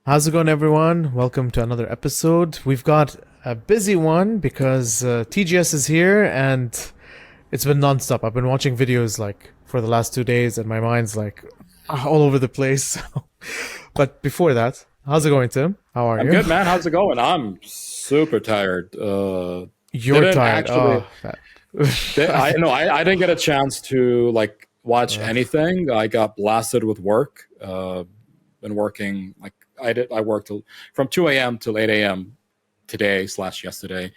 How's it going, everyone? Welcome to another episode. We've got a busy one because TGS is here and it's been nonstop. I've been watching videos like for the last 2 days and my mind's like all over the place. But before that, how's it going, Tim? How are I'm you? good, man. How's it going? I'm super tired. You're Didn't tired. actually. Oh, that. I no, I didn't get a chance to like watch anything. I got blasted with work. Been working like I did. I worked from 2 a.m. till 8 a.m. today slash yesterday.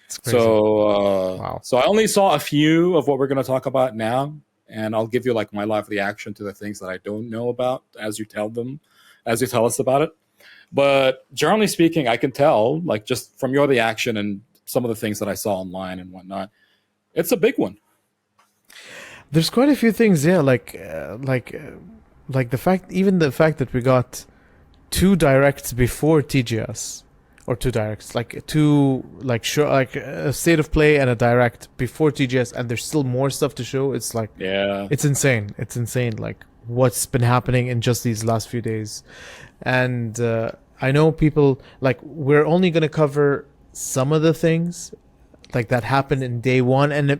It's crazy. So Wow. so I only saw a few of what we're going to talk about now, and I'll give you like my live reaction to the things that I don't know about as you tell us about it. But generally speaking, I can tell, like just from your reaction and some of the things that I saw online and whatnot, it's a big one. There's quite a few things, yeah, like the fact that we got two directs before TGS, or two directs, like two like show like a state of play and a direct before TGS, and there's still more stuff to show. It's like Yeah. it's insane. It's insane, like what's been happening in just these last few days. And I know people like we're only gonna cover some of the things like that happened in day one, and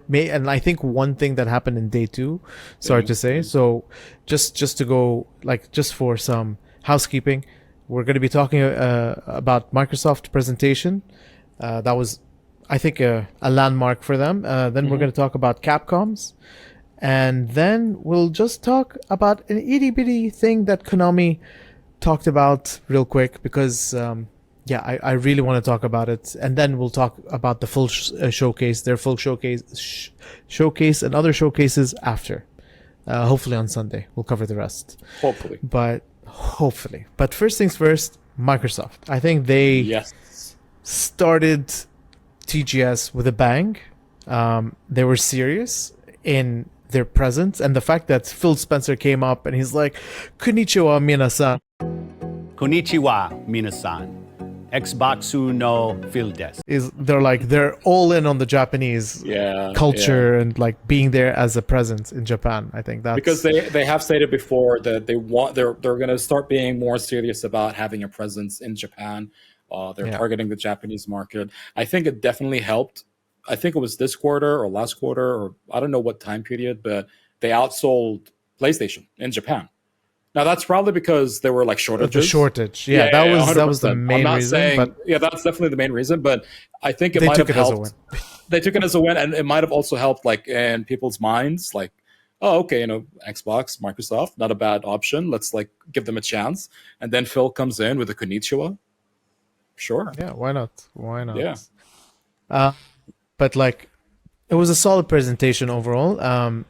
I think one thing that happened in day two. Sorry to say. So just to go like just for some housekeeping, we're going to be talking about Microsoft presentation. That was, I think, a landmark for them. Then we're going to talk about Capcom's, and then we'll just talk about an itty bitty thing that Konami talked about real quick because I really want to talk about it, and then we'll talk about the full showcase, their full showcase and other showcases after. Hopefully on Sunday we'll cover the rest. Hopefully. But first things first, Microsoft. I think they started TGS with a bang. They were serious in their presence, and the fact that Phil Spencer came up and he's like, "Konnichiwa, minasan." Konnichiwa, minasan. Xboxu no Phil des. They're all in on the Japanese culture and like being there as a presence in Japan. I think that's because they have stated before that they're going to start being more serious about having a presence in Japan. They're targeting the Japanese market. I think it definitely helped. I think it was this quarter or last quarter, or I don't know what time period, but they outsold PlayStation in Japan. Now that's probably because there were like shortages. The shortage, that was the main reason. That's definitely the main reason. But I think it might have helped. They took it as a win, and it might have also helped, like in people's minds, like, oh, okay, Xbox, Microsoft, not a bad option. Let's like give them a chance. And then Phil comes in with a konnichiwa. Sure. Yeah, why not? Why not? Yeah. But like, it was a solid presentation overall.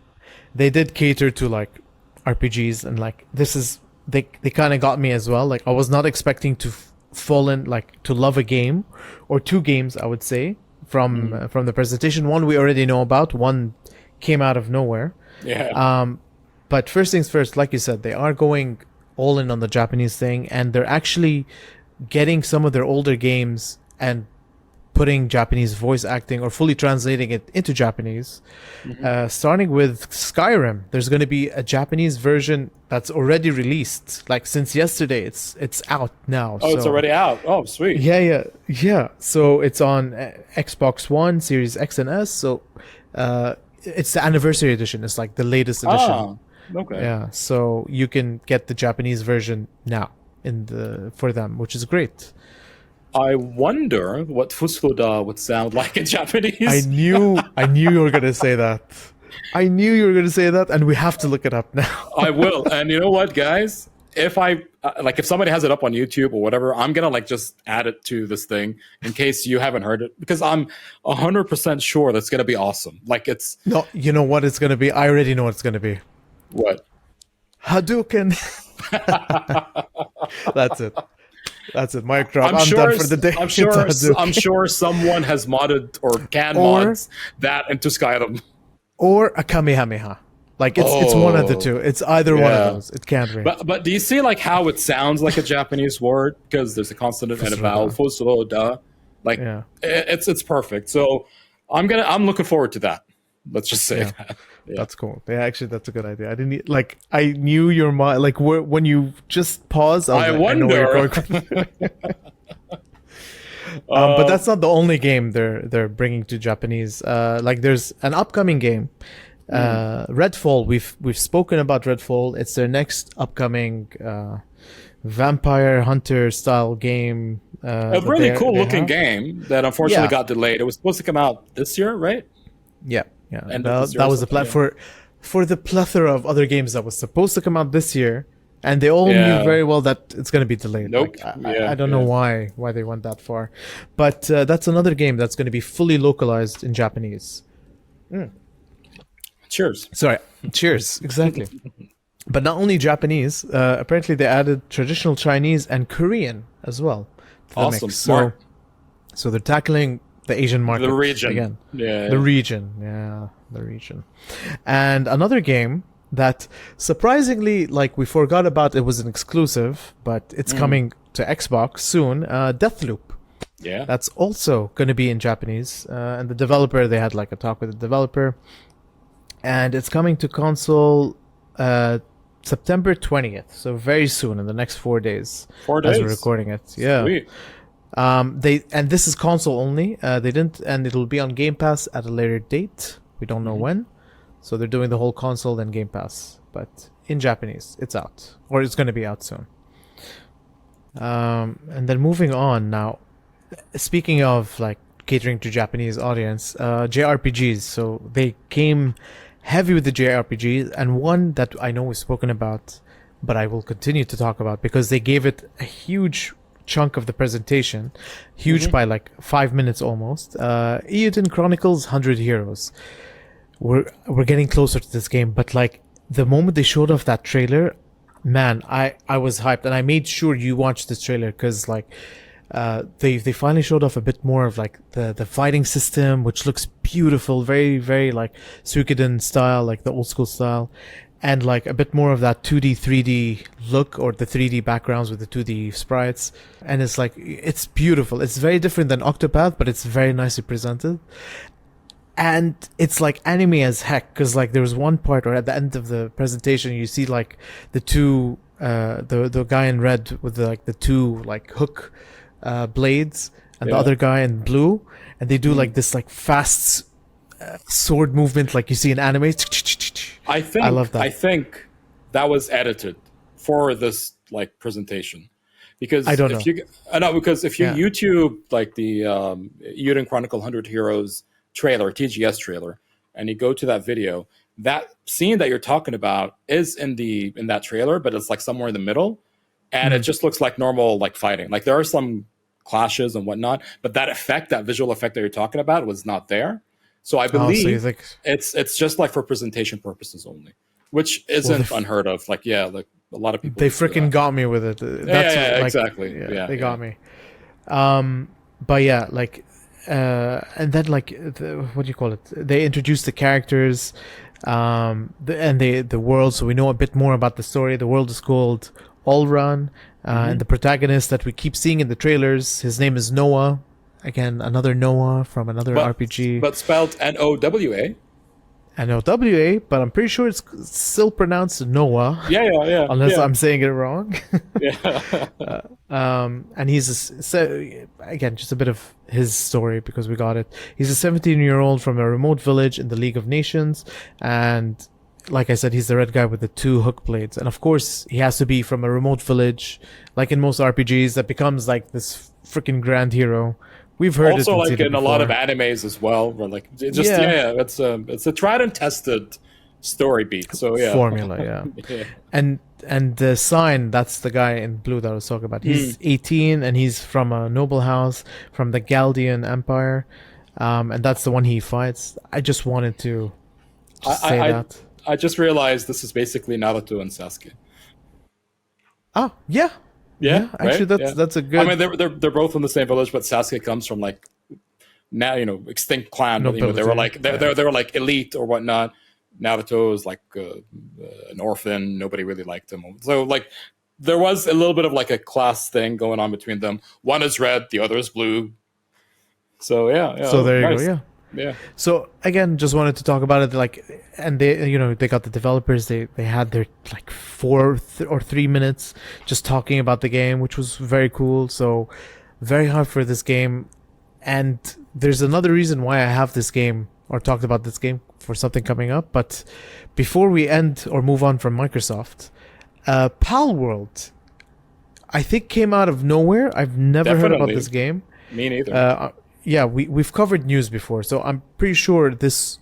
They did cater to like RPGs, and like they kind of got me as well. Like I was not expecting to fall in like to love a game or two games, I would say, from the presentation. One we already know about, one came out of nowhere. But first things first, like you said, they are going all in on the Japanese thing, and they're actually getting some of their older games and putting Japanese voice acting or fully translating it into Japanese. Starting with Skyrim, there's going to be a Japanese version that's already released. Like since yesterday, it's out now. Oh, it's already out. Oh, sweet. Yeah. So it's on Xbox One, Series X and S. So it's the anniversary edition. It's like the latest edition. Oh, okay. Yeah. So you can get the Japanese version now for them, which is great. I wonder what Fudfood would sound like in Japanese. I knew you were gonna say that. And we have to look it up now. I will. And you know what, guys? If somebody has it up on YouTube or whatever, I'm gonna like just add it to this thing in case you haven't heard it, because I'm 100% sure that's gonna be awesome. Like it's No, you know what it's gonna be? I already know what it's gonna be. What? Hadouken. That's it. Mic drop. I'm done for the day. I'm sure someone has modded or mods that into Skyrim. Or a Kamehameha. Like it's one of the two. It's either one of those. It can't be. But do you see like how it sounds like a Japanese word, because there's a consonant and a vowel. Fusuroda. Like it's perfect. So I'm looking forward to that. Let's just say that. That's cool. Yeah, actually, that's a good idea. I didn't like. I knew your mind. Like when you just pause, I was like, I know where you're going. But that's not the only game they're bringing to Japanese. Like there's an upcoming game, Redfall. We've spoken about Redfall. It's their next upcoming vampire hunter style game. A really cool looking game that unfortunately got delayed. It was supposed to come out this year, right? Yeah. And that was the plan for the plethora of other games that was supposed to come out this year. And they all knew very well that it's going to be delayed. Nope. Like, I don't know why they went that far. But that's another game that's going to be fully localized in Japanese. Cheers. Sorry. Cheers. Exactly. But not only Japanese. Apparently, they added traditional Chinese and Korean as well to the Awesome. mix. Smart. So they're tackling the Asian market. The region. Again. Yeah. The region. Yeah, the region. And another game that surprisingly, like we forgot about, it was an exclusive, but it's coming to Xbox soon. Deathloop. Yeah, that's also going to be in Japanese. And the developer, they had like a talk with the developer, and it's coming to console September 20th. So very soon, in the next 4 days. 4 days. As we're recording it. Yeah. Sweet. And this is console only. They didn't, and it'll be on Game Pass at a later date. We don't know when. So they're doing the whole console and Game Pass, but in Japanese, it's out, or it's going to be out soon. And then moving on now, speaking of like catering to Japanese audience, JRPGs. So they came heavy with the JRPGs, and one that I know we've spoken about, but I will continue to talk about because they gave it a huge chunk of the presentation, huge by like 5 minutes almost. Eiyuden Chronicles 100 Heroes. We're getting closer to this game, but like the moment they showed off that trailer, man, I was hyped, and I made sure you watched this trailer because like they finally showed off a bit more of like the fighting system, which looks beautiful, very very like Suikoden style, like the old school style, and like a bit more of that 2D 3D look, or the 3D backgrounds with the 2D sprites, and it's like it's beautiful. It's very different than Octopath, but it's very nicely presented. And it's like anime as heck, because like there was one part where at the end of the presentation you see like the two the guy in red with the two like hook blades, and the other guy in blue, and they do like this like fast sword movement like you see in anime. I love that. I think that was edited for this like presentation, because I don't know. Because if you YouTube like the Eiyuden Chronicle 100 Heroes trailer, TGS trailer, and you go to that video, that scene that you're talking about is in that trailer, but it's like somewhere in the middle, and it just looks like normal like fighting. Like there are some clashes and whatnot, but that visual effect that you're talking about was not there. So I believe it's just like for presentation purposes only, which isn't unheard of. Like like a lot of people. They freaking got me with it. That's exactly. They got me. But yeah, like. And then like what do you call it? They introduced the characters, and the world, so we know a bit more about the story. The world is called Allrun, and the protagonist that we keep seeing in the trailers, his name is Noah. Again, another Noah from another RPG, but spelled Nowa. Nowa, but I'm pretty sure it's still pronounced Noah. Yeah. Unless I'm saying it wrong. Yeah. And he's again just a bit of his story because we got it. He's a 17-year-old from a remote village in the League of Nations, and like I said, he's the red guy with the two hook blades. And of course, he has to be from a remote village, like in most RPGs, that becomes like this freaking grand hero. We've heard also it like in a lot of animes as well, where like it's a tried and tested story beat. So formula, and the sign, that's the guy in blue that I was talking about. He's 18 and he's from a noble house from the Galdian Empire, and that's the one he fights. I just wanted to say that. I just realized this is basically Naruto and Sasuke. Oh yeah. Yeah, actually, right? that's a good. I mean, they're both from the same village, but Sasuke comes from like now extinct clan. They were like they were like elite or whatnot. Naruto is like an orphan. Nobody really liked him. So like there was a little bit of like a class thing going on between them. One is red, the other is blue. So yeah. So there you go. Yeah. Yeah. So again, just wanted to talk about it, like, and they got the developers. They had their like 3 minutes just talking about the game, which was very cool. So very hard for this game, and there's another reason why I have this game or talked about this game for something coming up. But before we end or move on from Microsoft, Palworld, I think came out of nowhere. I've never heard about this game. Me neither. Yeah, we've covered news before, so I'm pretty sure this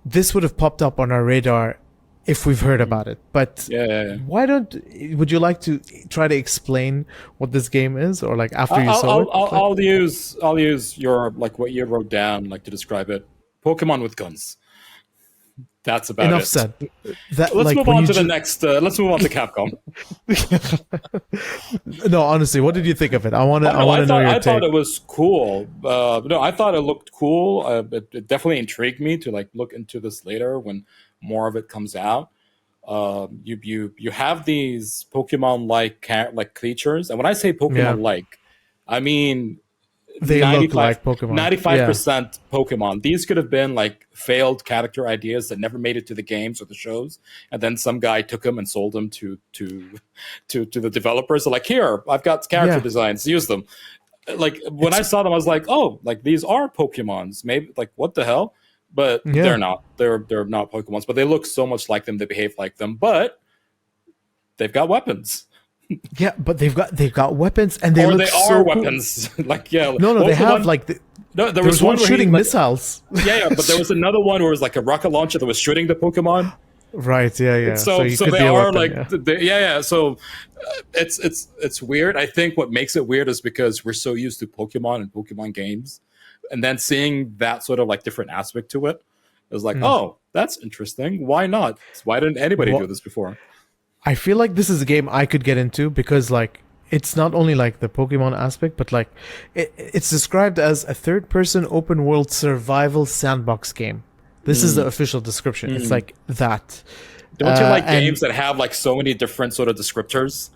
would have popped up on our radar if we've heard about it. But would you like to try to explain what this game is, or like after you saw it? I'll use your like what you wrote down like to describe it. Pokemon with guns. That's about Enough it. said. Let's move on to the next. Let's move on to Capcom. No, honestly, what did you think of it? I want to know your take. I thought it was cool. No, I thought it looked cool. It definitely intrigued me to like look into this later when more of it comes out. You have these Pokemon like creatures, and when I say Pokemon like, I mean they look like Pokemon. 95% Pokemon. These could have been like failed character ideas that never made it to the games or the shows, and then some guy took them and sold them to the developers. So like, here, I've got character designs, use them. Like when I saw them, I was like, oh, like these are Pokemons. Maybe like what the hell? But they're not. They're not Pokemons. But they look so much like them. They behave like them. But they've got weapons. Yeah, but they've got weapons, and they look so cool. Weapons. Like No, they have like there was one shooting missiles. Yeah, but there was another one where it was like a rocket launcher that was shooting the Pokemon. Right. Yeah. So they are weapon, So it's weird. I think what makes it weird is because we're so used to Pokemon and Pokemon games, and then seeing that sort of like different aspect to it is like, oh, that's interesting. Why not? Why didn't anybody do this before? I feel like this is a game I could get into because like it's not only like the Pokemon aspect, but like it's described as a third-person open-world survival sandbox game. This is the official description. It's like that. Don't you like games that have like so many different sort of descriptors?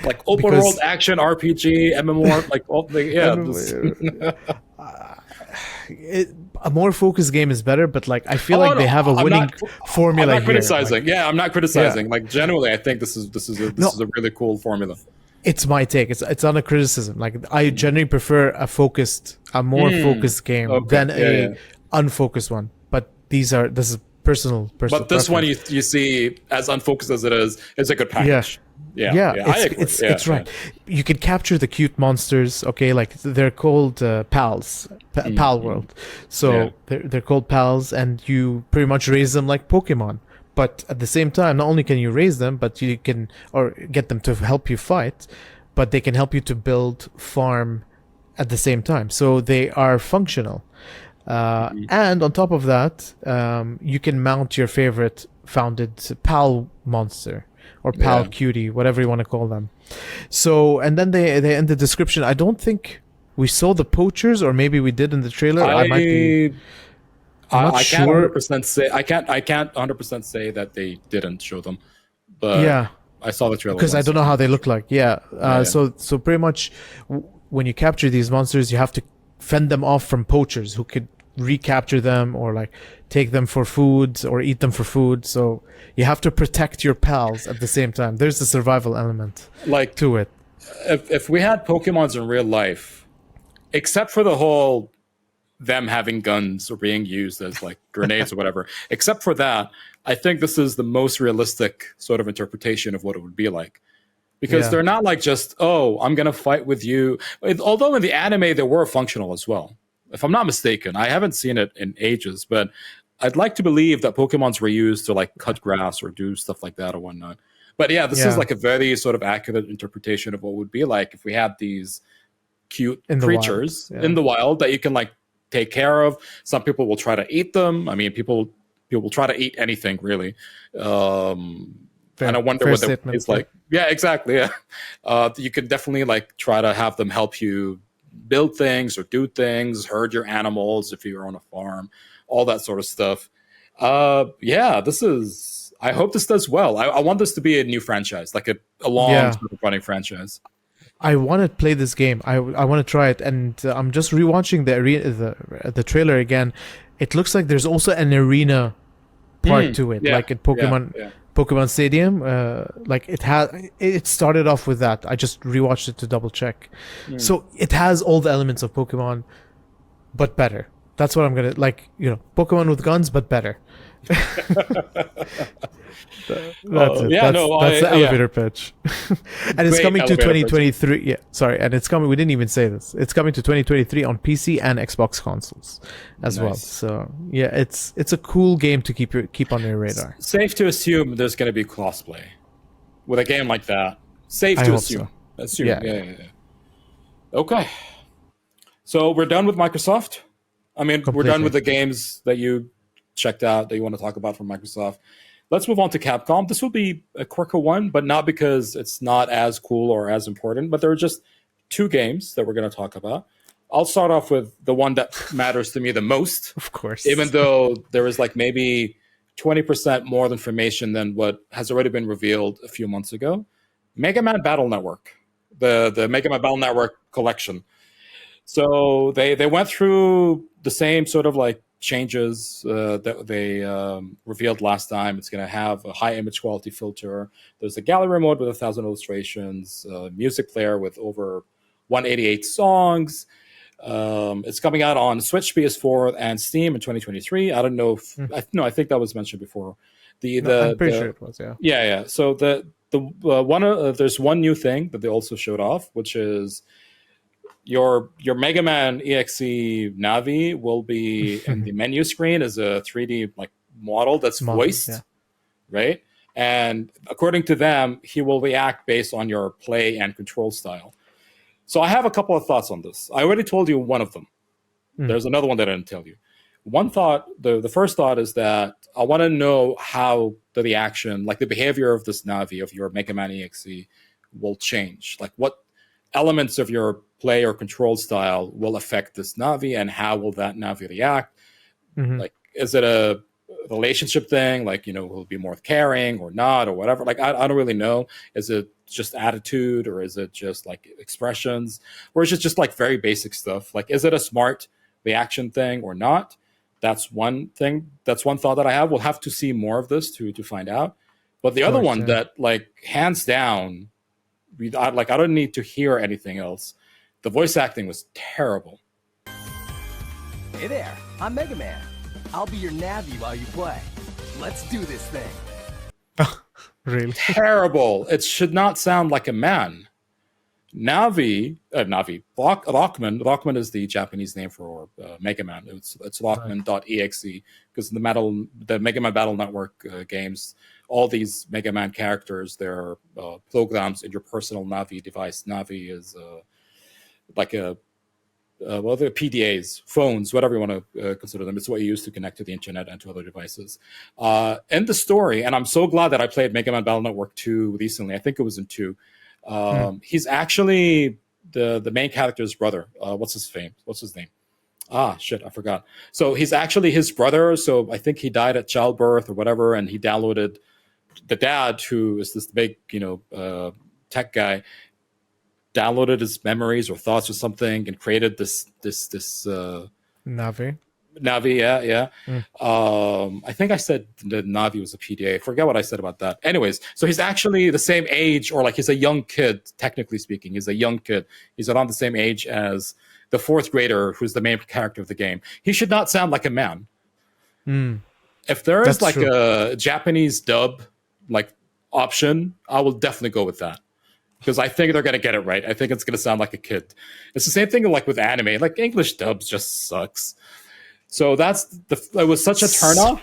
Like open world action RPG, MMO, like all the a more focused game is better, but like I feel like they have a winning formula. I'm not criticizing. Here. I'm not criticizing. Like generally, I think this is a really cool formula. It's my take. It's not a criticism. Like I generally prefer a more focused game than a unfocused one. But this is personal. But this preference. one you see as unfocused as it is a good package. Yeah, it's right. You can capture the cute monsters. Okay, like they're called pals, Palworld. So they're called pals, and you pretty much raise them like Pokemon. But at the same time, not only can you raise them, but you can or get them to help you fight, but they can help you to build, farm at the same time. So they are functional. And on top of that, you can mount your favorite founded pal monster. Or pal cutie, whatever you want to call them. So, and then they end the description. I don't think we saw the poachers, or maybe we did in the trailer. I might be. I'm not sure. I can't 100% say that they didn't show them. But I saw the trailer because I don't know how they look like. So pretty much, when you capture these monsters, you have to fend them off from poachers who could recapture them or like take them for food or eat them for food. So you have to protect your pals at the same time. There's a survival element like to it. If we had Pokemons in real life, except for the whole them having guns or being used as like grenades or whatever, except for that, I think this is the most realistic sort of interpretation of what it would be like. Because they're not like just, oh, I'm going to fight with you. Although in the anime, they were functional as well. If I'm not mistaken, I haven't seen it in ages, but I'd like to believe that Pokemons were used to like cut grass or do stuff like that or whatnot. But this is like a very sort of accurate interpretation of what would be like if we had these cute creatures in the wild that you can like take care of. Some people will try to eat them. I mean, people will try to eat anything really. And I wonder what it's like. Yeah, exactly. Yeah, you could definitely like try to have them help you build things or do things, herd your animals if you're on a farm, all that sort of stuff. This is. I hope this does well. I want this to be a new franchise, like a long running franchise. I want to play this game. I want to try it, and I'm just rewatching the trailer again. It looks like there's also an arena part to it, yeah, like in Pokemon Stadium. Like it started off with that. I just rewatched it to double check. So it has all the elements of Pokemon, but better. That's what I'm gonna like. Pokemon with guns, but better. That's it. That's the elevator pitch. And it's coming to 2023. Yeah, sorry. And it's coming. We didn't even say this. It's coming to 2023 on PC and Xbox consoles as well. So yeah, it's a cool game to keep on your radar. Safe to assume there's going to be crossplay with a game like that. Safe to assume. So. Assume. Yeah. Okay. So we're done with Microsoft. I mean, we're done with the games that you checked out that you want to talk about from Microsoft. Let's move on to Capcom. This will be a quicker one, but not because it's not as cool or as important, but there are just 2 games that we're going to talk about. I'll start off with the one that matters to me the most. Of course. Even though there is like maybe 20% more information than what has already been revealed a few months ago. Megaman Battle Network, the Megaman Battle Network collection. So they went through the same sort of like changes that they revealed last time. It's going to have a high image quality filter. There's a gallery mode with 1,000 illustrations, music player with over 188 songs. It's coming out on Switch, PS4, and Steam in 2023. I don't know if I think that was mentioned before. I'm pretty sure it was. Yeah. Yeah. So there's one new thing that they also showed off, which is your Mega Man EXE Navi will be in the menu screen as a 3D like model that's voiced, right? And according to them, he will react based on your play and control style. So I have a couple of thoughts on this. I already told you one of them. There's another one that I didn't tell you. One thought, the first thought is that I want to know how the reaction, like the behavior of this Navi, of your Mega Man EXE, will change. Like what elements of your play or control style will affect this Navi, and how will that Navi react? Like, is it a relationship thing? Like, will it be more caring or not or whatever? Like, I don't really know. Is it just attitude, or is it just like expressions, or is it just like very basic stuff? Like, is it a smart reaction thing or not? That's one thing. That's one thought that I have. We'll have to see more of this to find out. But the other one that, like, hands down, I don't need to hear anything else. The voice acting was terrible. Hey there, I'm Mega Man. I'll be your Navi while you play. Let's do this thing. Really? Terrible. It should not sound like a man. Navi, Rockman is the Japanese name for Mega Man. It's Rockman.exe, because the Mega Man Battle Network games, all these Mega Man characters, they're programs in your personal Navi device. Navi is like they're PDAs, phones, whatever you want to consider them. It's what you use to connect to the internet and to other devices. In the story, and I'm so glad that I played Mega Man Battle Network 2 recently. I think it was in 2. He's actually the main character's brother. What's his name? Ah, shit, I forgot. So he's actually his brother. So I think he died at childbirth or whatever, and he downloaded the dad, who is this big, tech guy, downloaded his memories or thoughts or something and created this Navi. Navi, yeah. I think I said the Navi was a PDA. I forget what I said about that. Anyways, so he's actually the same age, or like he's a young kid, technically speaking. He's a young kid. He's around the same age as the 4th grader, who's the main character of the game. He should not sound like a man. If there is like a Japanese dub like option, I will definitely go with that, because I think they're going to get it right. I think it's going to sound like a kid. It's the same thing like with anime. Like, English dubs just sucks. So it was such a turnoff.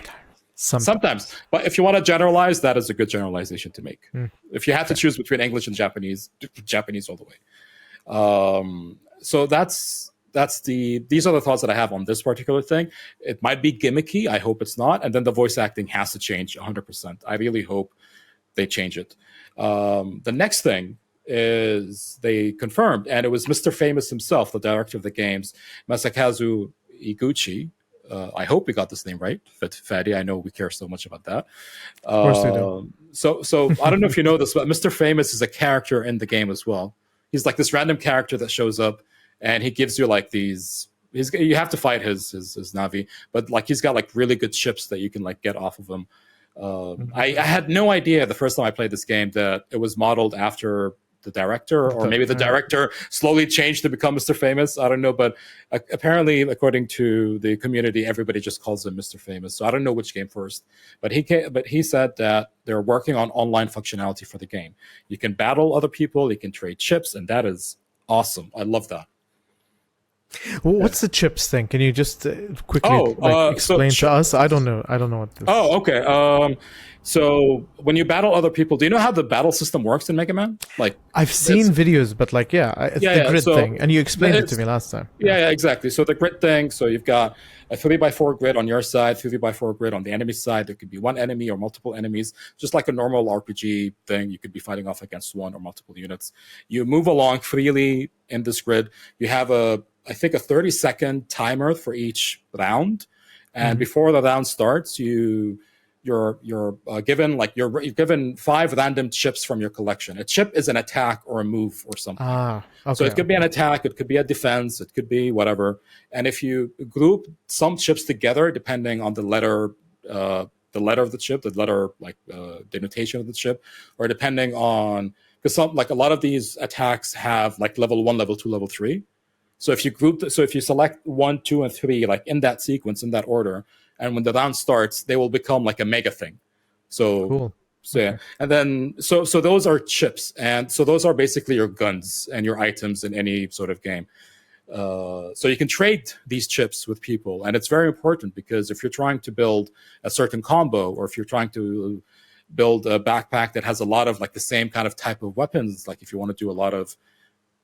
Sometimes. But if you want to generalize, that is a good generalization to make. If you have to choose between English and Japanese all the way. So these are the thoughts that I have on this particular thing. It might be gimmicky. I hope it's not. And then the voice acting has to change 100%. I really hope they change it. The next thing is they confirmed, and it was Mr. Famous himself, the director of the games, Masakazu Iguchi. I hope we got this name right, Fadi. I know we care so much about that. Of course we do. So I don't know if you know this, but Mr. Famous is a character in the game as well. He's like this random character that shows up, and he gives you like these. You have to fight his Navi, but like he's got like really good chips that you can like get off of him. I had no idea the first time I played this game that it was modeled after the director, or maybe the director slowly changed to become Mr. Famous. I don't know, but apparently, according to the community, everybody just calls him Mr. Famous. So I don't know which game first, but he said that they're working on online functionality for the game. You can battle other people, you can trade chips, and that is awesome. I love that. Well, what's the chips thing? Can you just quickly explain to us? I don't know what this. Oh, okay. So when you battle other people, do you know how the battle system works in Mega Man? Like I've seen videos, but like it's the grid thing, and you explained it to me last time. Yeah, exactly. So the grid thing. So you've got a 3x4 grid on your side, 3x4 grid on the enemy side. There could be one enemy or multiple enemies, just like a normal RPG thing. You could be fighting off against one or multiple units. You move along freely in this grid. You have I think a 30-second timer for each round, and before the round starts, you're given 5 random chips from your collection. A chip is an attack or a move or something. Okay, So it could be an attack, it could be a defense, it could be whatever. And if you group some chips together, depending on the letter of the chip, the letter denotation of the chip, or depending on, because some like a lot of these attacks have like level 1, level 2, level 3. So if you select 1, 2, and 3 like in that sequence, in that order, and when the round starts, they will become like a mega thing. So cool. So yeah, and then so those are chips, and so those are basically your guns and your items in any sort of game. So you can trade these chips with people, and it's very important because if you're trying to build a certain combo, or if you're trying to build a backpack that has a lot of like the same kind of type of weapons, like if you want to do a lot of,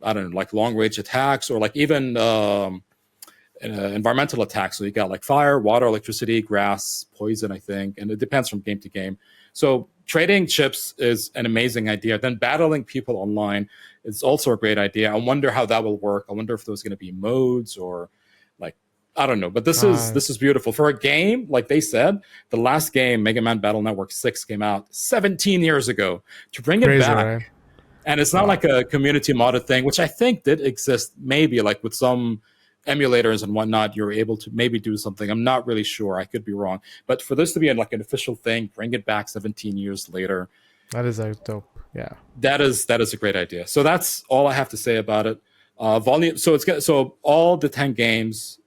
I don't know, like long range attacks, or like even environmental attacks. So you got like fire, water, electricity, grass, poison, I think, and it depends from game to game. So trading chips is an amazing idea. Then battling people online is also a great idea. I wonder how that will work. I wonder if there's going to be modes or like, I don't know. But this is beautiful for a game. Like they said, the last game, Mega Man Battle Network 6, came out 17 years ago. To bring it back. Right? And it's not like a community modded thing, which I think did exist maybe like with some emulators and whatnot. You're able to maybe do something. I'm not really sure. I could be wrong. But for this to be like an official thing, bring it back 17 years later. That is dope. Yeah. That is a great idea. So that's all I have to say about it. Volume. So all the 10 games.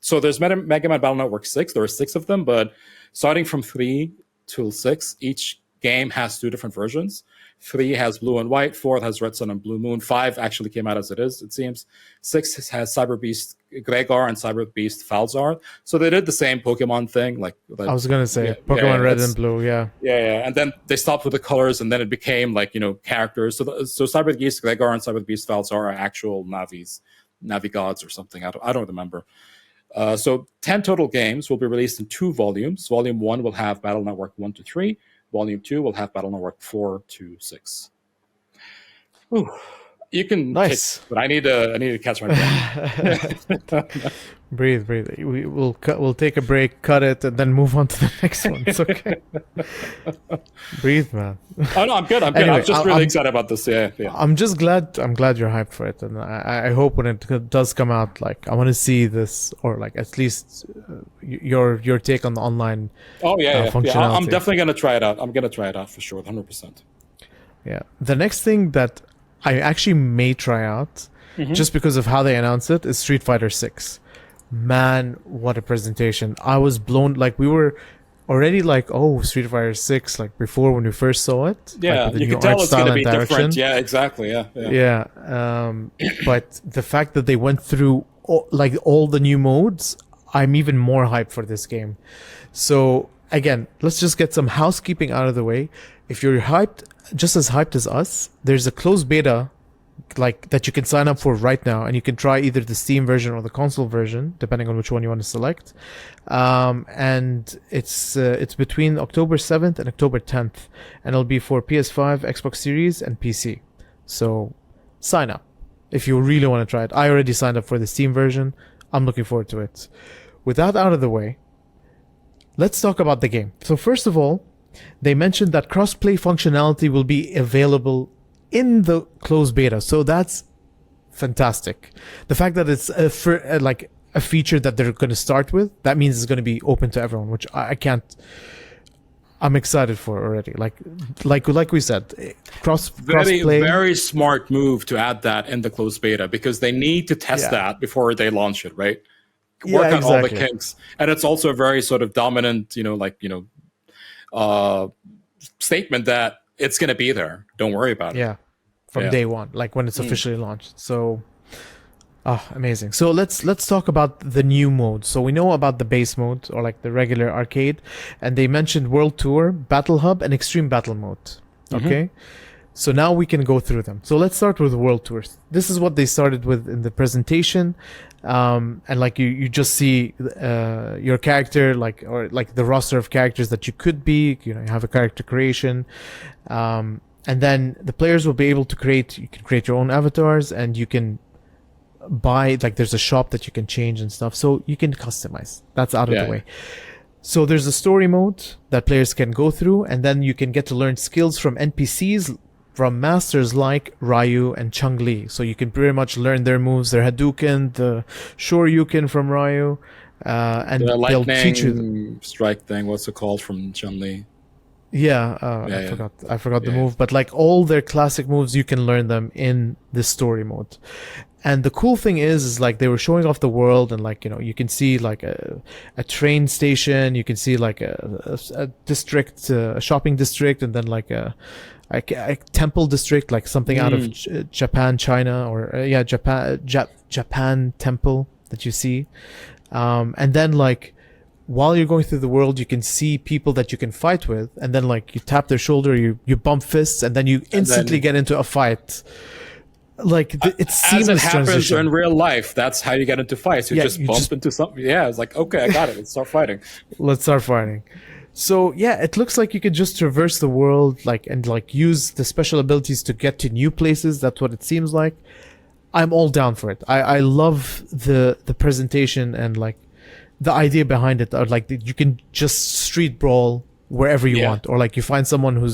So there's Mega Man Battle Network 6. There are 6 of them, but starting from 3 till 6, each game has 2 different versions. 3 has Blue and White, 4 has Red Sun and Blue Moon, 5 actually came out as it is, it seems. 6 has Cyber Beast Gregar and Cyber Beast Falzar. So they did the same Pokemon thing. Like I was gonna say, Pokemon Red and Blue, yeah. And then they stopped with the colors, and then it became like, characters. So Cyber Beast Gregar and Cyber Beast Falzar are actual Navi gods or something. I don't remember. So 10 total games will be released in 2 volumes. Volume 1 will have Battle Network 1 to 3. Volume 2 will have Battle Network 4 to 6. Ooh, you can nice, but I need to catch my breath. breathe. We'll take a break, cut it, and then move on to the next one. It's okay. Breathe, man. Oh no, I'm good. Anyway, I'm just really excited about this. Yeah. I'm glad you're hyped for it, and I hope when it does come out, like I want to see this, or like at least your take on the online. Oh yeah. Functionality. I'm definitely gonna try it out. I'm gonna try it out for sure, 100%. Yeah. The next thing that I actually may try out, just because of how they announced it, is Street Fighter 6. Man, what a presentation. I was blown. Like, we were already like, oh, Street Fighter 6, like before when we first saw it. Yeah, like, you can tell it's going to be different. Yeah, exactly. Yeah. But the fact that they went through all the new modes, I'm even more hyped for this game. So again, let's just get some housekeeping out of the way. If you're hyped, just as hyped as us, there's a closed beta like that you can sign up for right now, and you can try either the Steam version or the console version, depending on which one you want to select. And it's between October 7th and October 10th, and it'll be for PS5, Xbox Series, and PC. So sign up if you really want to try it. I already signed up for the Steam version. I'm looking forward to it. With that out of the way, let's talk about the game. So first of all, they mentioned that cross-play functionality will be available in the closed beta. So that's fantastic. The fact that it's like a feature that they're going to start with, that means it's going to be open to everyone, which I can't. I'm excited for already. Like we said, Very crossplay. very smart move to add that in the closed beta, because they need to test that before they launch it, right? Work on all the kinks, and it's also a very sort of dominant, statement that it's going to be there. Don't worry about it. Yeah, from day one, like when it's officially launched. So, amazing. So let's talk about the new mode. So we know about the base mode, or like the regular arcade, and they mentioned World Tour, Battle Hub, and Extreme Battle Mode. Okay. So now we can go through them. So let's start with World Tours. This is what they started with in the presentation. And like you just see your character, or the roster of characters that you could be. You have a character creation. And then the players will be able to you can create your own avatars, and you can buy, like there's a shop that you can change and stuff. So you can customize. That's out of the way. So there's a story mode that players can go through, and then you can get to learn skills from NPCs, from masters like Ryu and Chun-Li. So you can pretty much learn their moves, their Hadouken, the Shoryuken from Ryu, and they'll teach you strike thing. What's it called from Chun-Li? I forgot the move, but like all their classic moves, you can learn them in this story mode. And the cool thing is like they were showing off the world, and like you can see like a train station, you can see like a district, a shopping district, and then like a temple district, like something out of Japan, China, or Japan temple that you see. And then like while you're going through the world, you can see people that you can fight with, and then like you tap their shoulder, you bump fists, and then you instantly get into a fight. Like it's seamless as it happens transition. in real life. That's how you get into fights. You just bump into something. Yeah, it's like, okay, I got it. Let's start fighting. So yeah, it looks like you could just traverse the world, and use the special abilities to get to new places. That's what it seems like. I'm all down for it. I love the presentation and like the idea behind it. Or like you can just street brawl wherever you want, or like you find someone who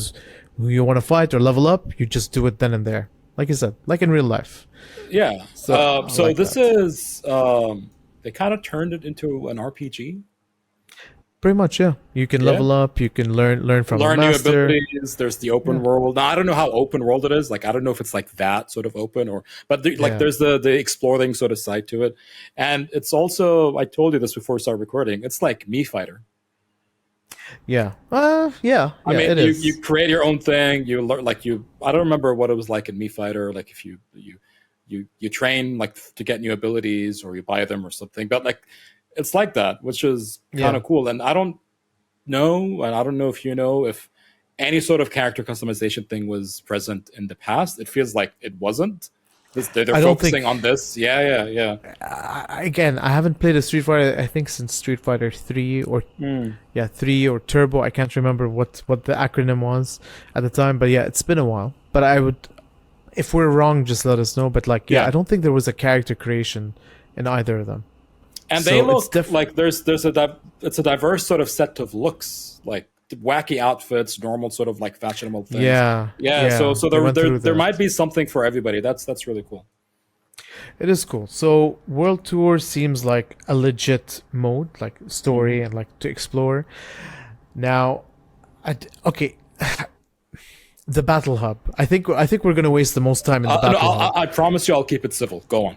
you want to fight or level up, you just do it then and there. Like you said, like in real life. Yeah. So like this is they kind of turned it into an RPG. Pretty much, yeah. You can level up. You can learn from a master. New abilities. There's the open world. Now I don't know how open world it is. Like I don't know if it's like that sort of open, but there's the exploring sort of side to it, and it's also, I told you this before we started recording, it's like Mii Fighter. Yeah. I mean, you create your own thing. You learn I don't remember what it was like in Mii Fighter. Like if you train like to get new abilities, or you buy them or something. But like it's like that, which is kind of cool. And I don't know if you know if any sort of character customization thing was present in the past. It feels like it wasn't. They're focusing on this. Yeah. Again, I haven't played a Street Fighter, I think, since Street Fighter 3 or 3 or Turbo. I can't remember what the acronym was at the time, but yeah, it's been a while. But I would, if we're wrong, just let us know. But like, I don't think there was a character creation in either of them. And they look like it's a diverse sort of set of looks, like wacky outfits, normal sort of like fashionable things. Yeah. So there might be something for everybody. That's really cool. It is cool. So World Tour seems like a legit mode, like story and like to explore. Now, the Battle Hub. I think we're gonna waste the most time in the Battle Hub. I promise you, I'll keep it civil. Go on.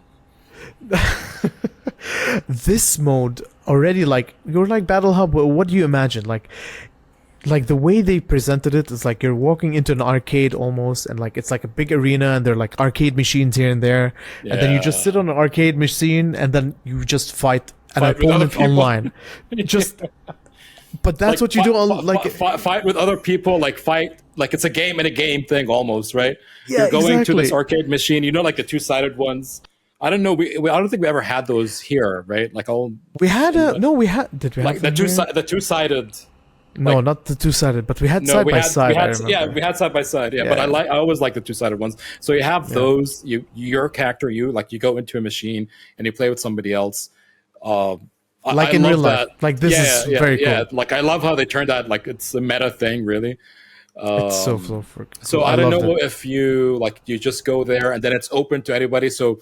This mode already, like you're like Battle Hub. What do you imagine? Like the way they presented it is like you're walking into an arcade almost, and like it's like a big arena, and there are like arcade machines here and there, and then you just sit on an arcade machine, and then you just fight an opponent online. But that's like, what you do on like fight with other people, like it's a game in a game thing almost, right? Yeah, you're going to this arcade machine, like the two-sided ones. I don't know. I don't think we ever had those here, right? Like did we have like the two-sided? No, not the two-sided, but we had side by side. We had side by side. Yeah, but I always like the two-sided ones. So you have those. Your character, you go into a machine and you play with somebody else. Like in real life, like this is very cool. Yeah, like I love how they turned that. Like it's a meta thing, really. It's so cool. So I don't loved know it. if you just go there and then it's open to anybody. So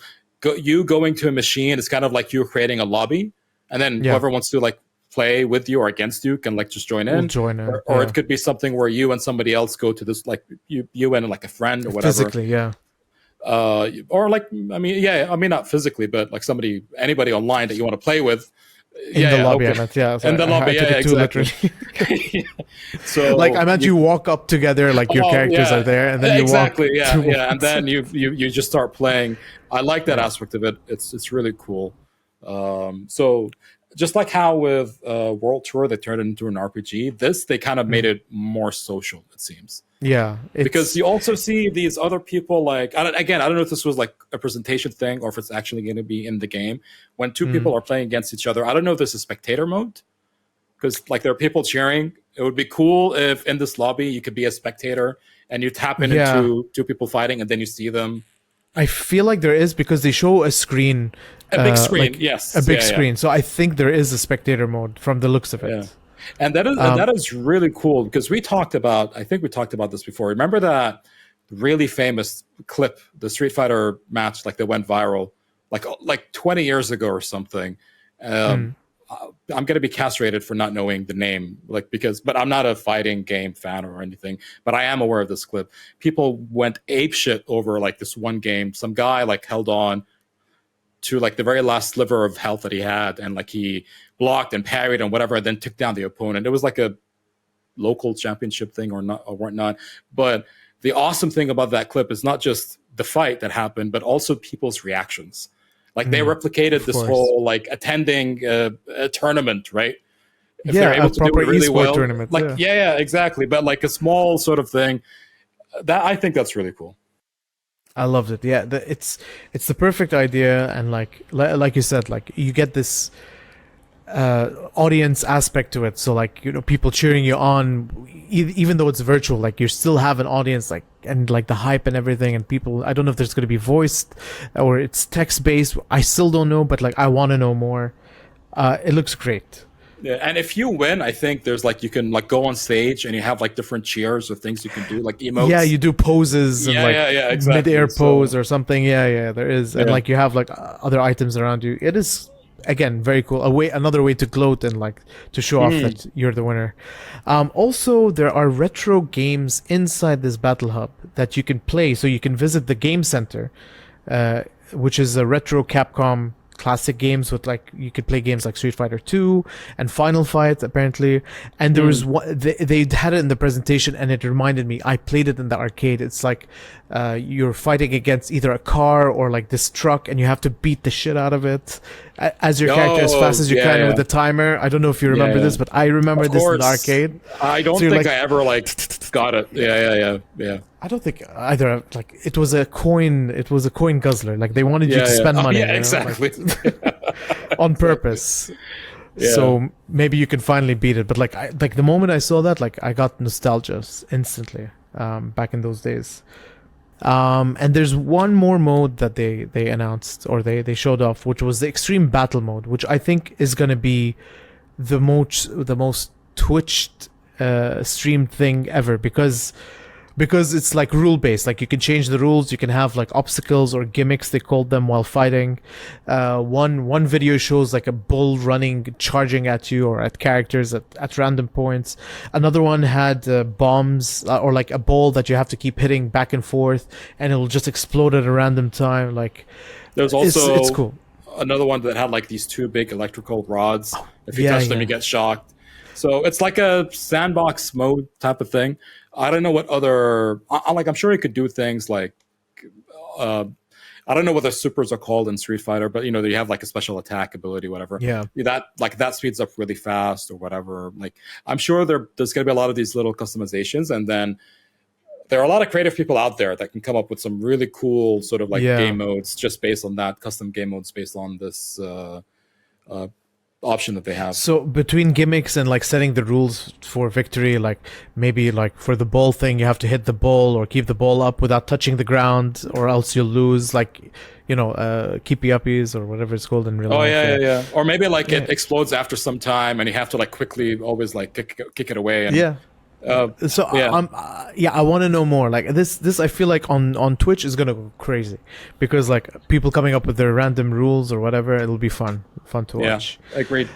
you going to a machine is kind of like you creating a lobby, and then Yeah. whoever wants to like play with you or against you can like just join in. We'll join in, or yeah. it could be something where you and somebody else go to this, like you and like a friend or whatever. Physically, yeah. Or like, I mean not physically, but like anybody online that you want to play with. In the lobby, I meant, yeah. In the lobby, I took it too exactly. literally. So like I meant you walk up together, like your characters are there, and then you exactly, walk. and then you just start playing. I like that aspect of it. It's really cool. So just like how with World Tour they turned it into an RPG, they kind of made it more social, it seems. Yeah, Because you also see these other people, like, I don't know if this was like a presentation thing or if it's actually going to be in the game. When two people are playing against each other, I don't know if there's a spectator mode, because like there are people cheering. It would be cool if in this lobby you could be a spectator and you tap into two people fighting and then you see them. I feel like there is, because they show a screen. A big screen, like yes. A big screen. So I think there is a spectator mode from the looks of it. Yeah. And that is really cool, because I think we talked about this before. Remember that really famous clip, the Street Fighter match, like that went viral, like 20 years ago or something. I'm going to be castrated for not knowing the name, but I'm not a fighting game fan or anything, but I am aware of this clip. People went apeshit over like this one game. Some guy like held on to like the very last sliver of health that he had, and like he blocked and parried and whatever, and then took down the opponent. It was like a local championship thing or whatnot. But the awesome thing about that clip is not just the fight that happened, but also people's reactions. Like they replicated this whole like attending a tournament, right? If they're able to do it really well, tournament, like yeah, exactly. But like a small sort of thing, that I think that's really cool. I loved it. Yeah, it's the perfect idea, and like you said, like you get this audience aspect to it. So like, you know, people cheering you on, even though it's virtual, like you still have an audience, like, and like the hype and everything, and people. I don't know if there's going to be voiced or it's text based. I still don't know, but like I want to know more. It looks great. Yeah, and if you win, I think there's like you can like go on stage and you have like different cheers or things you can do, like emotes. Yeah, you do poses and like exactly. mid-air pose or something. Yeah, there is, and like you have like other items around you. It is, again, very cool. Another way to gloat and like to show off that you're the winner. Also, there are retro games inside this battle hub that you can play. So you can visit the game center, which is a retro Capcom classic games with like you could play games like Street Fighter 2 and Final Fight apparently. And there was one they had it in the presentation, and it reminded me, I played it in the arcade. It's like you're fighting against either a car or like this truck, and you have to beat the shit out of it as your character as fast as you can with the timer. I don't know if you remember this, but I remember this in the arcade. I don't think I ever like got it. Yeah. I don't think either. Like it was a coin guzzler. Like they wanted you to spend money. Yeah, exactly. On purpose. So maybe you can finally beat it. But like the moment I saw that, like I got nostalgia instantly. Back in those days. And there's one more mode that they announced, or they showed off, which was the extreme battle mode, which I think is gonna be the most twitched streamed thing ever, because it's like rule based. Like you can change the rules, you can have like obstacles or gimmicks, they called them, while fighting. One video shows like a bull charging at you or at characters at random points. Another one had bombs or like a ball that you have to keep hitting back and forth, and it'll just explode at a random time. Like there's also it's cool. Another one that had like these two big electrical rods. If you touch them, you get shocked. So it's like a sandbox mode type of thing. I don't know what other, I'm sure you could do things like, I don't know what the supers are called in Street Fighter, but you know, you have like a special attack ability, whatever. Yeah. That speeds up really fast or whatever. Like, I'm sure there's going to be a lot of these little customizations, and then there are a lot of creative people out there that can come up with some really cool sort of like game modes just based on that, custom game modes based on this, option that they have. So between gimmicks and like setting the rules for victory, like maybe like for the ball thing, you have to hit the ball or keep the ball up without touching the ground, or else you'll lose. Like, you know, keepy uppies or whatever it's called in real life. Yeah. Or maybe like it explodes after some time, and you have to like quickly always like kick it away. And, So Yeah. I want to know more. Like this, I feel like on Twitch is gonna go crazy because like people coming up with their random rules or whatever. It'll be fun to watch. Agreed.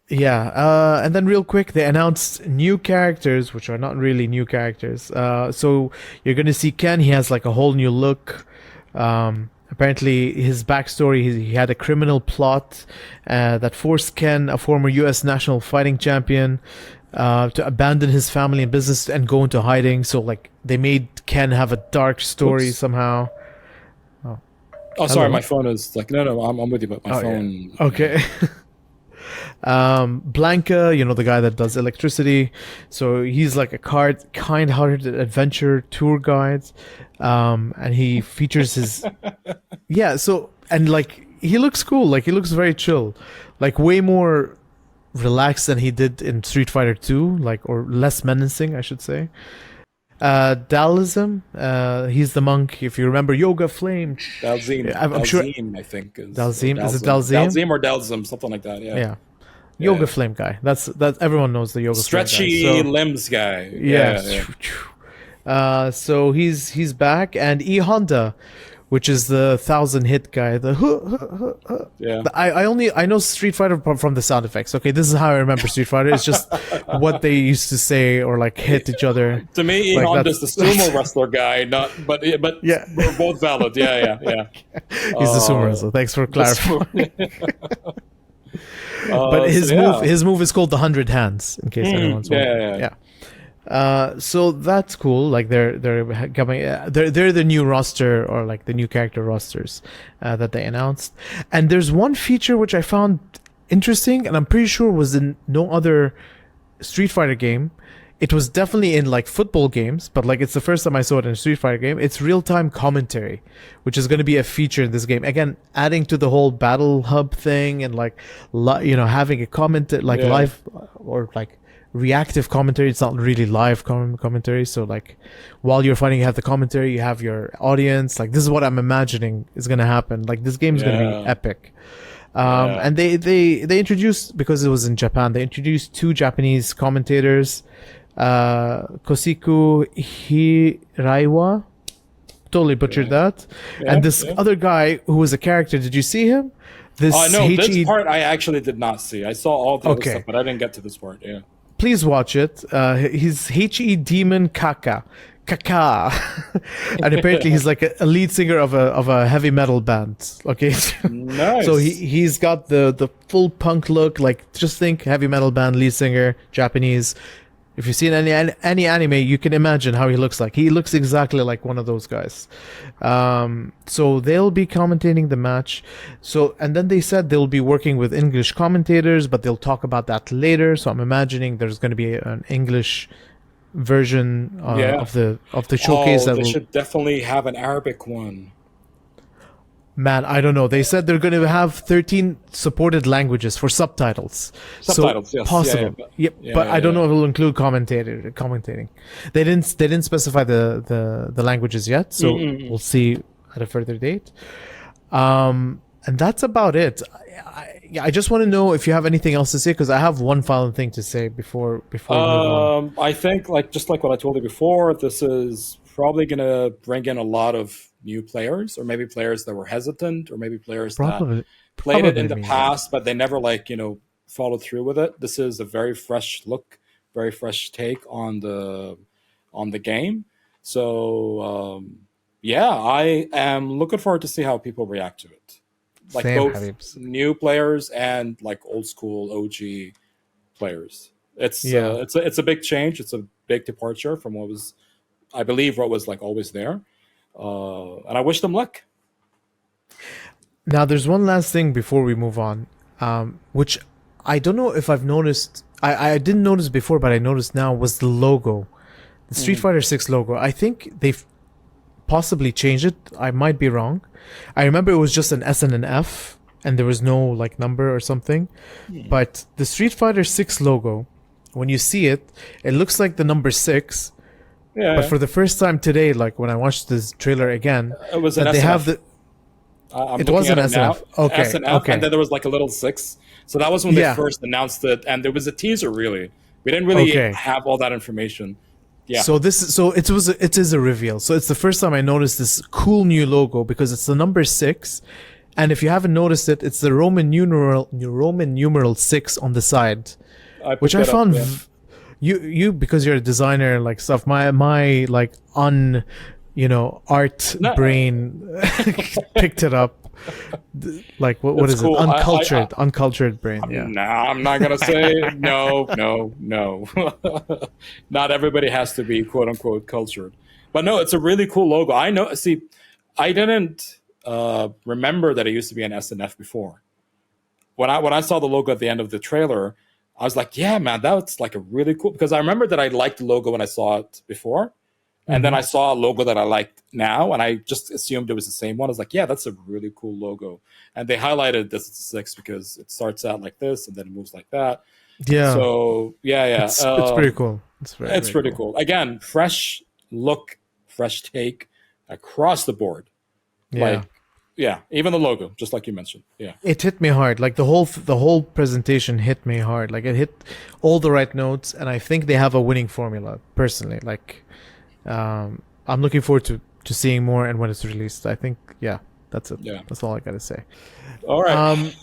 Yeah, and then real quick, they announced new characters, which are not really new characters. So you're gonna see Ken. He has like a whole new look. Apparently, his backstory: he had a criminal plot that forced Ken, a former U.S. national fighting champion, to abandon his family and business and go into hiding. So like they made Ken have a dark story somehow. Oh, sorry, my phone is like no, I'm with you, but my phone. Yeah. Okay. Blanca, the guy that does electricity, so he's like a kind-hearted adventure tour guide, and he features his so, and like he looks cool, like he looks very chill, like way more relaxed than he did in Street Fighter 2, like, or less menacing, I should say. Taoism, he's the monk, if you remember Yoga Flame. Dalzim, I'm sure. I think is Dalzim, is it Dalzim? Dalzim or Dalzim, something like that. Yeah. Yoga Flame guy. That's everyone knows the Yoga Stretchy Flame guy. limbs guy. So he's back, and E Honda, which is the 1,000 hit guy. I know Street Fighter from the sound effects. Okay, this is how I remember Street Fighter. It's just what they used to say or like hit each other. To me, E Honda's the sumo wrestler guy, but yeah, we're both valid. Yeah. He's the sumo wrestler. Thanks for clarifying. But his move is called the 100 hands, in case anyone's wondering. So that's cool. Like they're coming. They're the new roster, or like the new character rosters that they announced. And there's one feature which I found interesting, and I'm pretty sure was in no other Street Fighter game. It was definitely in like football games, but like it's the first time I saw it in a Street Fighter game. It's real-time commentary, which is going to be a feature in this game. Again, adding to the whole battle hub thing, and like having a comment live or like reactive commentary. It's not really live commentary. So like while you're fighting, you have the commentary, you have your audience. Like this is what I'm imagining is going to happen. Like this game is going to be epic. And they introduced, because it was in Japan, they introduced 2 Japanese commentators. Kosiku Hiraiwa, totally butchered that, and this other guy who was a character. Did you see him? This this part I actually did not see. I saw all the other stuff, but I didn't get to this part. Yeah, please watch it. He's H.E. Demon Kaka, and apparently he's like a lead singer of a heavy metal band. Okay, nice. So he's got the full punk look. Like just think heavy metal band lead singer, Japanese. If you've seen any anime, you can imagine how he looks like. He looks exactly like one of those guys. So they'll be commentating the match. And then they said they'll be working with English commentators, but they'll talk about that later. So I'm imagining there's going to be an English version of the showcase. They should definitely have an Arabic one. Man, I don't know. They said they're going to have 13 supported languages for subtitles. Yes. Possible. But I don't know if it'll include commentating. They didn't specify the languages yet, so we'll see at a further date. And that's about it. I just want to know if you have anything else to say, because I have one final thing to say before we move on. I think just like what I told you before, this is probably going to bring in a lot of new players, or maybe players that were hesitant, or maybe players that played it in the past, but they never followed through with it. This is a very fresh look, very fresh take on the game. So I am looking forward to see how people react to it. Like both new players and like old school OG players. It's a big change. It's a big departure from what was, I believe, what was like always there. And I wish them luck. Now, there's one last thing before we move on, which I don't know if I've noticed. I didn't notice before, but I noticed now, was the logo. The Street Fighter 6 logo. I think they've possibly changed it. I might be wrong. I remember it was just an S and an F, and there was no like number or something. But the Street Fighter 6 logo, when you see it, it looks like the number 6. Yeah. But for the first time today, like when I watched this trailer again, it was an they SNF. have the. It was an SNF. Okay. SNF, okay. And then there was like a little 6. So that was when they first announced it, and there was a teaser really We didn't really Okay. have all that information. Yeah. So it is a reveal. So it's the first time I noticed this cool new logo because it's the number 6, and if you haven't noticed it, it's the Roman numeral 6 on the side, which I found you because you're a designer like stuff. My like art brain picked it up. Like what is cool. it? Uncultured brain. Yeah. No, I'm not gonna say no. Not everybody has to be quote unquote cultured, but no, it's a really cool logo. I know. See, I didn't remember that it used to be an SNF before. When I saw the logo at the end of the trailer, I was like, yeah, man, that's like a really cool. Because I remember that I liked the logo when I saw it before. And then I saw a logo that I liked now, and I just assumed it was the same one. I was like, yeah, that's a really cool logo. And they highlighted this as 6 because it starts out like this and then it moves like that. Yeah. So, yeah. It's pretty cool. It's pretty cool. Again, fresh look, fresh take across the board. Yeah. Even the logo, just like you mentioned. Yeah. It hit me hard. Like the whole presentation hit me hard. Like it hit all the right notes, and I think they have a winning formula, personally. Like I'm looking forward to seeing more, and when it's released, I think that's it. Yeah. That's all I gotta say. All right.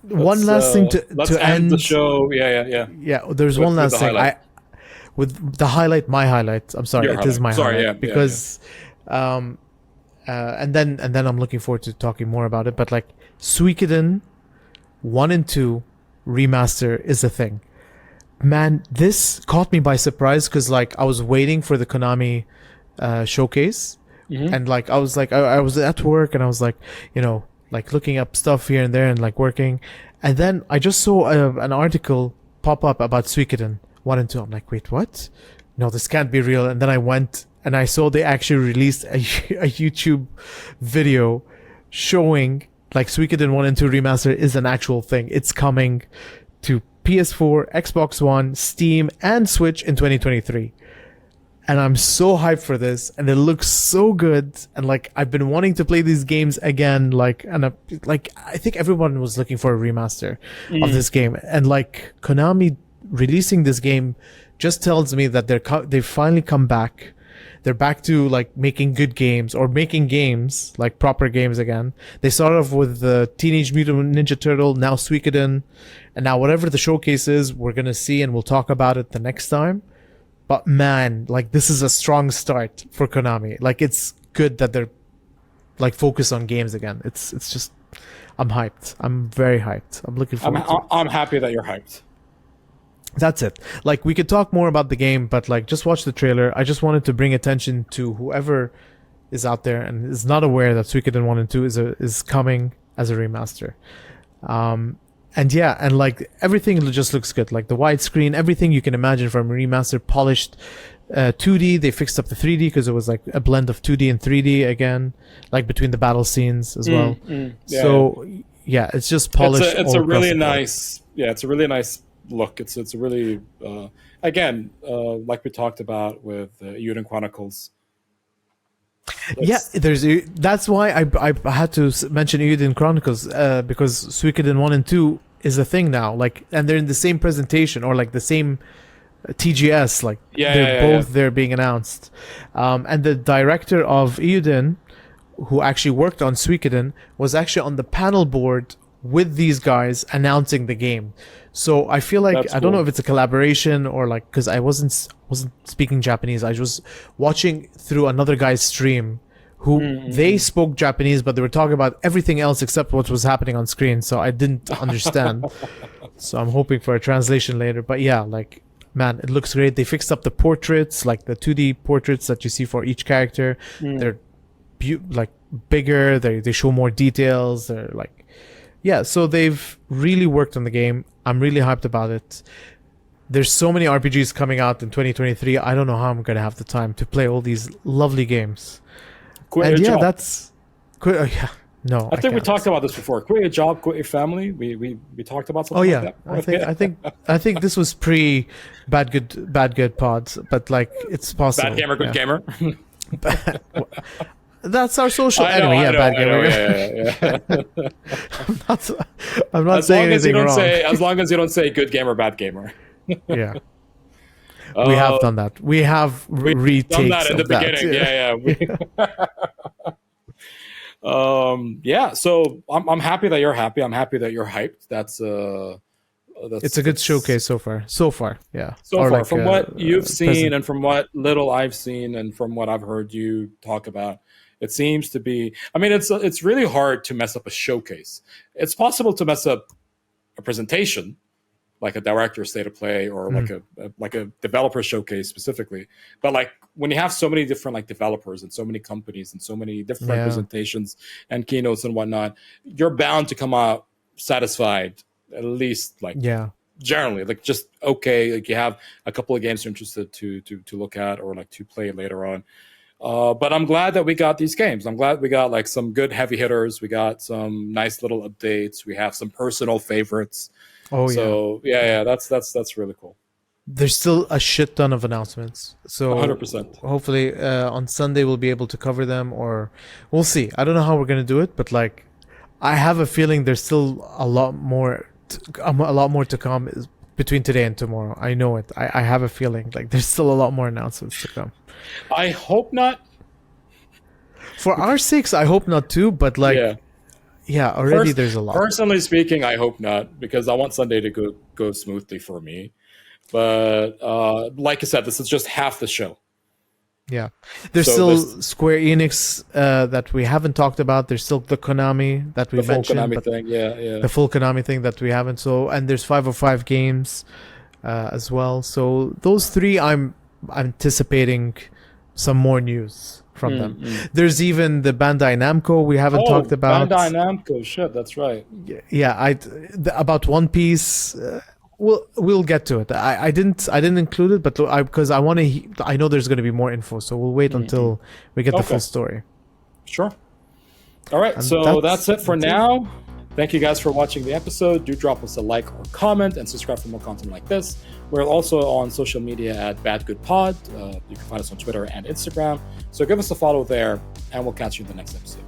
One last thing to end the show. Yeah. Yeah, there's one last thing. With the highlight, my highlight. I'm sorry, it is my highlight because and then I'm looking forward to talking more about it. But like Suikoden 1 and 2 remaster is a thing. Man, this caught me by surprise because like I was waiting for the Konami showcase, and like I was at work and I was like, like looking up stuff here and there and like working, and then I just saw an article pop up about Suikoden 1 and 2. I'm like, wait, what? No, this can't be real. And then I went and I saw they actually released a YouTube video showing like Suikoden 1 and 2 remaster is an actual thing. It's coming to PS4, Xbox One, Steam, and Switch in 2023. And I'm so hyped for this, and it looks so good. And like I've been wanting to play these games again. I think everyone was looking for a remaster of this game, and like Konami releasing this game just tells me that they've finally come back. They're back to like making good games, or making games like proper games again. They started off with the Teenage Mutant Ninja Turtle, now Suikoden, and now whatever the showcase is, we're gonna see and we'll talk about it the next time. But man, like this is a strong start for Konami. Like it's good that they're like focused on games again. It's just, I'm hyped. I'm very hyped. I'm looking forward. I'm happy that you're hyped. That's it. Like we could talk more about the game, but like just watch the trailer. I just wanted to bring attention to whoever is out there and is not aware that Suikoden 1 and 2 is coming as a remaster. And like everything just looks good. Like the widescreen, everything you can imagine from a remaster, polished 2D. They fixed up the 3D because it was like a blend of 2D and 3D again, like between the battle scenes as well. It's just polished. It's a really nice. Yeah, it's a really nice look. It's a really again like we talked about with Eiyuden Chronicles. That's why I had to mention Eiyuden Chronicles because Suikoden 1 and 2 is a thing now. Like, and they're in the same presentation or like the same TGS. Like they're both there being announced. And the director of Eiyuden, who actually worked on Suikoden, was actually on the panel board with these guys announcing the game. So I feel like I don't know if it's a collaboration or like, because I wasn't speaking Japanese. I was watching through another guy's stream who they spoke Japanese, but they were talking about everything else except what was happening on screen. So I didn't understand. So I'm hoping for a translation later. But yeah, like, man, it looks great. They fixed up the portraits, like the 2D portraits that you see for each character. They're like bigger. They show more details. They're like, yeah, so they've really worked on the game. I'm really hyped about it. There's so many RPGs coming out in 2023. I don't know how I'm going to have the time to play all these lovely games. Quit your job. That's... No, I think we talked about this before. Quit your job, quit your family. We talked about something like that. I think this was pre bad good pods, but like it's possible. Bad gamer, good gamer. That's our social enemy. Bad gamer. I'm not saying anything wrong. As long as you don't say good gamer, bad gamer. Yeah. We have done that. We have retakes done that in the of that. beginning. Yeah. So I'm happy that you're happy. I'm happy that you're hyped. That's it's a good showcase so far. Yeah. So or far, like, from what you've seen present. and from what little I've seen and from what I've heard you talk about, it seems to be. I mean, it's really hard to mess up a showcase. It's possible to mess up a presentation, like a director's state of play or like a developer showcase specifically. But like when you have so many different like developers and so many companies and so many different presentations and keynotes and whatnot, you're bound to come out satisfied, at least like generally, like just okay. Like you have a couple of games you're interested to look at or like to play later on. But I'm glad that we got these games. I'm glad we got like some good heavy hitters. We got some nice little updates. We have some personal favorites. So that's really cool. There's still a shit ton of announcements. So 100%. Hopefully on Sunday we'll be able to cover them, or we'll see. I don't know how we're gonna do it, but like I have a feeling there's still a lot more to come between today and tomorrow. I know it. I have a feeling like there's still a lot more announcements to come. I hope not. For our sakes, I hope not too, but like already there's a lot. Personally speaking, I hope not, because I want Sunday to go smoothly for me. But like I said, this is just half the show. Yeah, there's still Square Enix that we haven't talked about. There's still the Konami that we mentioned. The full Konami thing, the full Konami thing that we haven't. So, and there's 505 games as well. So those three, I'm anticipating some more news from them. There's even the Bandai Namco we haven't talked about. Bandai Namco, shit, that's right. Yeah, about One Piece. We'll get to it. I didn't include it, but because I know there's going to be more info, so we'll wait until we get the full story. Sure. All right, and so that's it for now. Thank you guys for watching the episode. Do drop us a like or comment and subscribe for more content like this. We're also on social media at BadGoodPod. You can find us on Twitter and Instagram. So give us a follow there, and we'll catch you in the next episode.